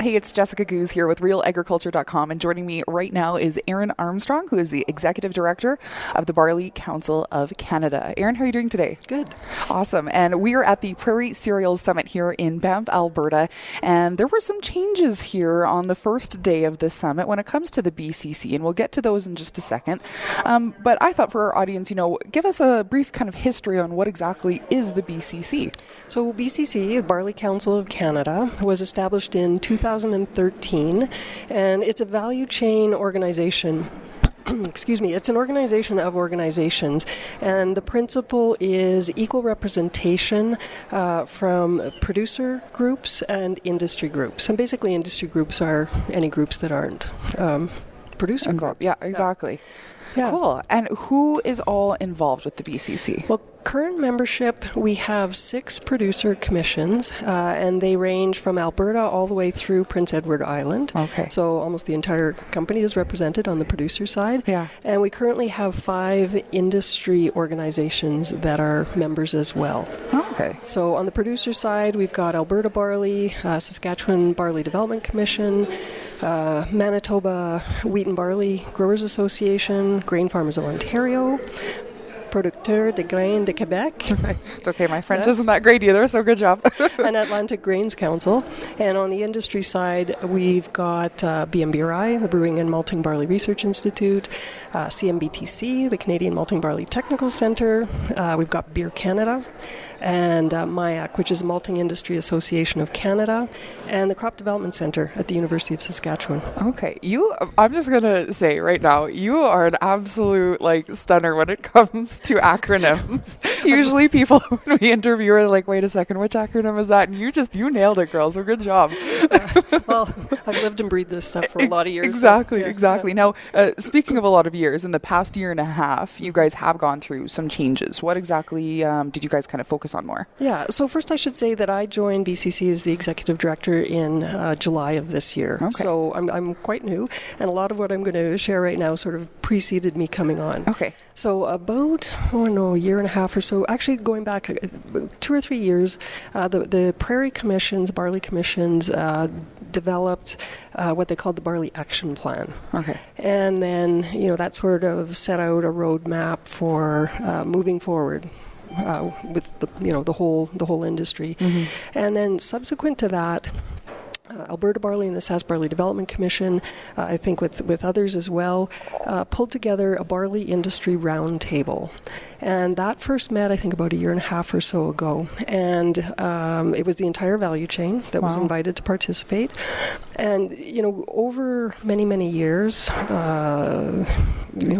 Hey, it's Jessica Goose here with RealAgriculture.com, and joining me right now is Aaron Armstrong, who is the Executive Director of the Barley Council of Canada. Aaron, how are you doing today? Good. Awesome. And we are at the Prairie Cereals Summit here in Banff, Alberta, and there were some changes here on the first day of this summit when it comes to the BCC, and we'll get to those in just a second. But I thought for our audience, give us a brief kind of history on what exactly is the BCC. So BCC, the Barley Council of Canada, was established in 2013, and it's a value chain organization. Excuse me, it's an organization of organizations, and the principle is equal representation from producer groups and industry groups. And basically industry groups are any groups that aren't producer groups. Yeah, exactly. Yeah. Cool. And who is all involved with the BCC? Well, current membership, we have 6 producer commissions, and they range from Alberta all the way through Prince Edward Island. Okay. So almost the entire company is represented on the producer side. Yeah. And we currently have 5 industry organizations that are members as well. Okay. So on the producer side, we've got Alberta Barley, Saskatchewan Barley Development Commission, Manitoba Wheat and Barley Growers Association, Grain Farmers of Ontario, Producteurs de Grain de Quebec. It's okay, my French isn't that great either, so good job. And Atlantic Grains Council. And on the industry side, we've got BMBRI, the Brewing and Malting Barley Research Institute, CMBTC, the Canadian Malting Barley Technical Centre. We've got Beer Canada, and MIAC, which is the Malting Industry Association of Canada, and the Crop Development Centre at the University of Saskatchewan. Okay, I'm just going to say right now, you are an absolute stunner when it comes to acronyms. Usually people, when we interview, are like, wait a second, which acronym is that? And you nailed it, girl, so good job. Well, I've lived and breathed this stuff for a lot of years. Exactly, so, yeah, exactly. Yeah. Now, speaking of a lot of years, in the past year and a half, you guys have gone through some changes. What exactly did you guys kind of focus on more? Yeah, so first I should say that I joined BCC as the executive director in July of this year. Okay. So I'm quite new, and a lot of what I'm going to share right now sort of preceded me coming on. Okay. So about, a year and a half or so, actually going back 2 or 3 years, the Prairie Commissions, Barley Commissions, developed what they called the Barley Action Plan. Okay. And then, that sort of set out a roadmap for moving forward. With the whole industry, and then subsequent to that, Alberta Barley and the Sask Barley Development Commission, I think with others as well, pulled together a barley industry roundtable, and that first met I think about a year and a half or so ago, and it was the entire value chain that was invited to participate, and over many years,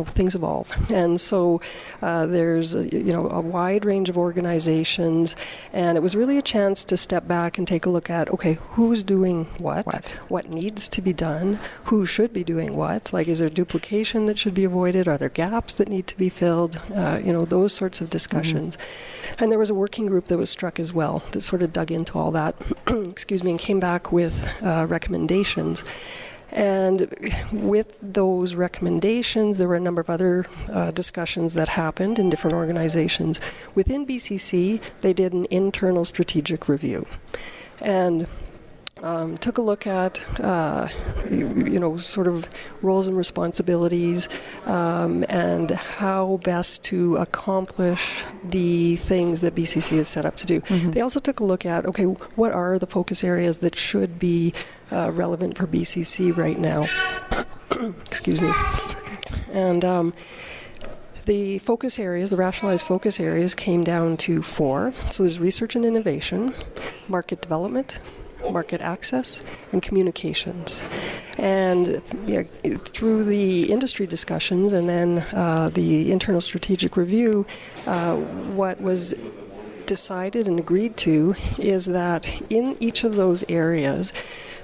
things evolve, and so there's a wide range of organizations, and it was really a chance to step back and take a look at, okay, who's doing what needs to be done, who should be doing what, is there duplication that should be avoided, are there gaps that need to be filled, those sorts of discussions. And there was a working group that was struck as well that sort of dug into all that, and came back with recommendations. And with those recommendations, there were a number of other discussions that happened in different organizations. Within BCC, they did an internal strategic review and took a look at, sort of roles and responsibilities and how best to accomplish the things that BCC is set up to do. They also took a look at, okay, what are the focus areas that should be relevant for BCC right now? Excuse me. And the focus areas, the rationalized focus areas, came down to 4. So there's research and innovation, market development, market access, and communications. And through the industry discussions and then the internal strategic review, what was decided and agreed to is that in each of those areas,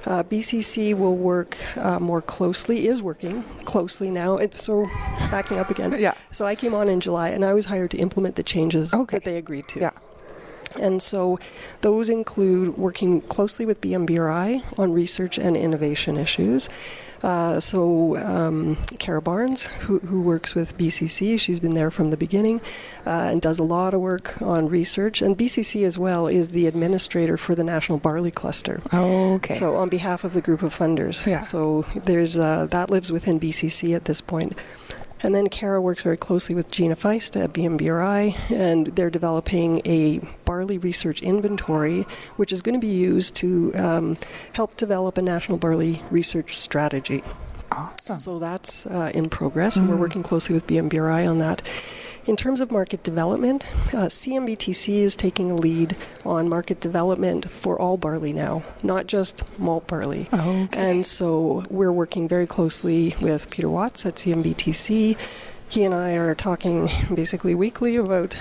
BCC will work more closely, is working closely now. So backing up again. Yeah. So I came on in July, and I was hired to implement the changes that they agreed to. Yeah. And so those include working closely with BMBRI on research and innovation issues. Kara Barnes, who works with BCC, she's been there from the beginning and does a lot of work on research. And BCC as well is the administrator for the National Barley Cluster. Oh, okay. So on behalf of the group of funders. Yeah. So there's that lives within BCC at this point. And then Kara works very closely with Gina Feist at BMBRI, and they're developing a barley research inventory, which is going to be used to help develop a national barley research strategy. Awesome. So that's in progress, and we're working closely with BMBRI on that. In terms of market development, CMBTC is taking a lead on market development for all barley now, not just malt barley. Okay. And so we're working very closely with Peter Watts at CMBTC. He and I are talking basically weekly about,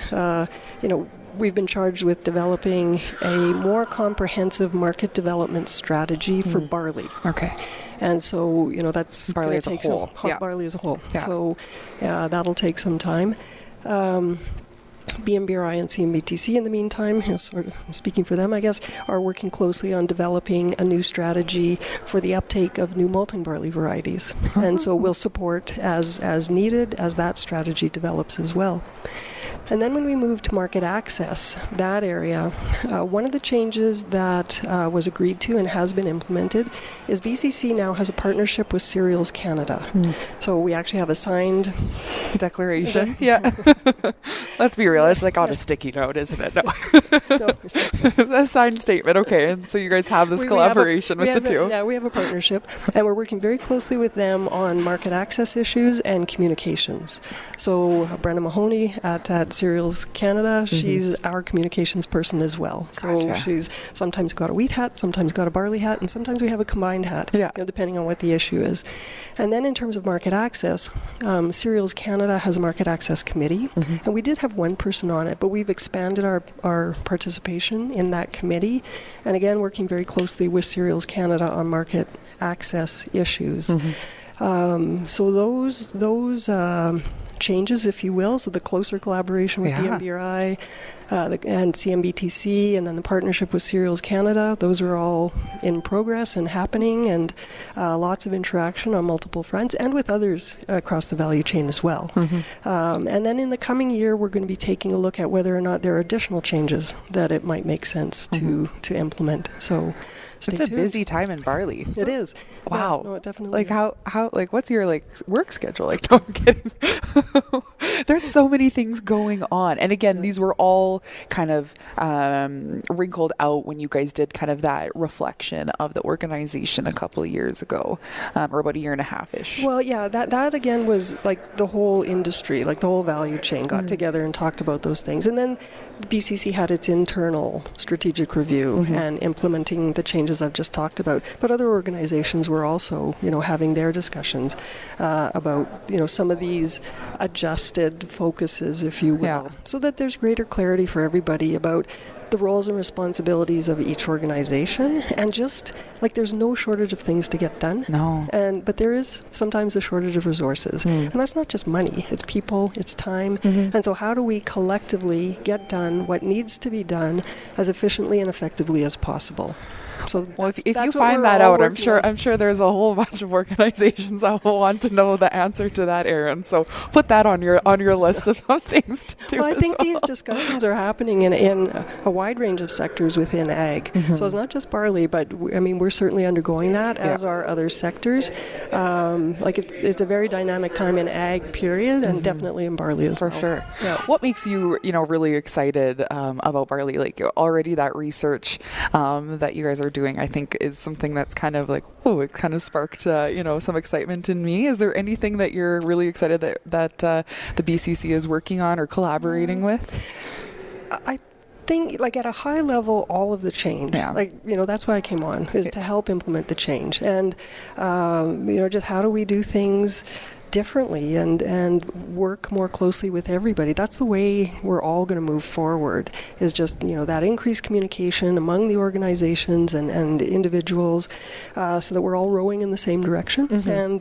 we've been charged with developing a more comprehensive market development strategy for barley. Okay. And so, that's barley as a whole. Barley as a whole. Yeah. So that'll take some time. BMBRI and CMBTC, in the meantime, sort of speaking for them, I guess, are working closely on developing a new strategy for the uptake of new malting barley varieties. And so we'll support as needed as that strategy develops as well. And then when we move to market access, that area, one of the changes that was agreed to and has been implemented is BCC now has a partnership with Cereals Canada. So we actually have a signed declaration. Yeah. Let's be real. It's like on a sticky note, isn't it? No. A signed statement. Okay. And so you guys have this collaboration with the two. Yeah, we have a partnership, and we're working very closely with them on market access issues and communications. So Brenna Mahoney at Cereals Canada, she's our communications person as well. So Gotcha. She's sometimes got a wheat hat, sometimes got a barley hat, and sometimes we have a combined hat, depending on what the issue is. And then in terms of market access, Cereals Canada has a market access committee, and we did have one person on it, but we've expanded our participation in that committee, and again, working very closely with Cereals Canada on market access issues. So those changes, if you will, so the closer collaboration with BMBRI and CMBTC, and then the partnership with Cereals Canada, those are all in progress and happening, and lots of interaction on multiple fronts and with others across the value chain as well. And then in the coming year, we're going to be taking a look at whether or not there are additional changes that it might make sense to implement. So it's a busy time in barley. It is. Wow. Yeah, no, it definitely is. How what's your work schedule like? No, I'm kidding. There's so many things going on. And again, these were all kind of wrinkled out when you guys did kind of that reflection of the organization a couple of years ago, or about a year and a half-ish. Well, yeah, that again was like the whole industry, like the whole value chain got together and talked about those things. And then BCC had its internal strategic review and implementing the changes I've just talked about. But other organizations were also, having their discussions about, some of these adjusted focuses, if you will, so that there's greater clarity for everybody about the roles and responsibilities of each organization, and just there's no shortage of things to get done. No. But there is sometimes a shortage of resources. And that's not just money, it's people, it's time. And so how do we collectively get done what needs to be done as efficiently and effectively as possible? So if you find that out, I'm sure there's a whole bunch of organizations that will want to know the answer to that, Erin. So put that on your list of things to do. Well, I think these discussions are happening in a wide range of sectors within ag. So it's not just barley, but we're certainly undergoing that, as are other sectors. It's a very dynamic time in ag, period, and definitely in barley as well. For sure. Yeah. What makes you, really excited about barley? Already that research that you guys are doing, I think, is something that's kind of it kind of sparked some excitement in me. Is there anything that you're really excited that the BCC is working on or collaborating with? I think at a high level, all of the change, that's why I came on, is to help implement the change. And, just how do we do things differently and work more closely with everybody. That's the way we're all going to move forward, is just, that increased communication among the organizations and individuals, so that we're all rowing in the same direction and,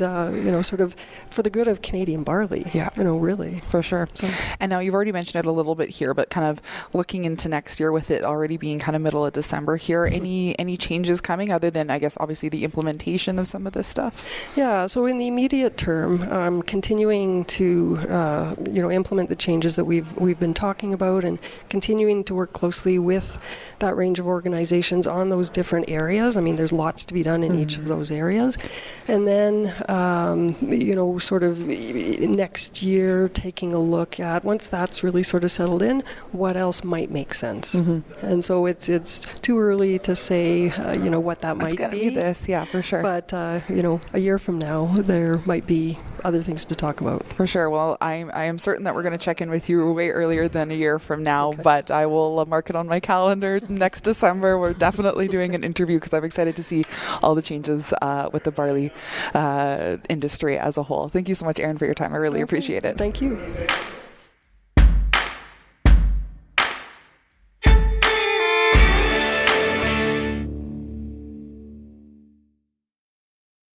sort of for the good of Canadian barley. Yeah. Really. For sure. So. And now you've already mentioned it a little bit here, but kind of looking into next year with it already being kind of middle of December here, any changes coming other than, I guess, obviously the implementation of some of this stuff? Yeah, so in the immediate term, continuing to, implement the changes that we've been talking about, and continuing to work closely with that range of organizations on those different areas. I mean, there's lots to be done in each of those areas. And then, sort of next year, taking a look at, once that's really sort of settled in, what else might make sense. And so it's too early to say, what that might be. This, yeah, for sure. But, a year from now, there might be other things to talk about. For sure. Well, I am certain that we're going to check in with you way earlier than a year from now, but I will mark it on my calendar next December. We're definitely doing an interview because I'm excited to see all the changes with the barley industry as a whole. Thank you so much, Erin, for your time. I really appreciate it. Thank you.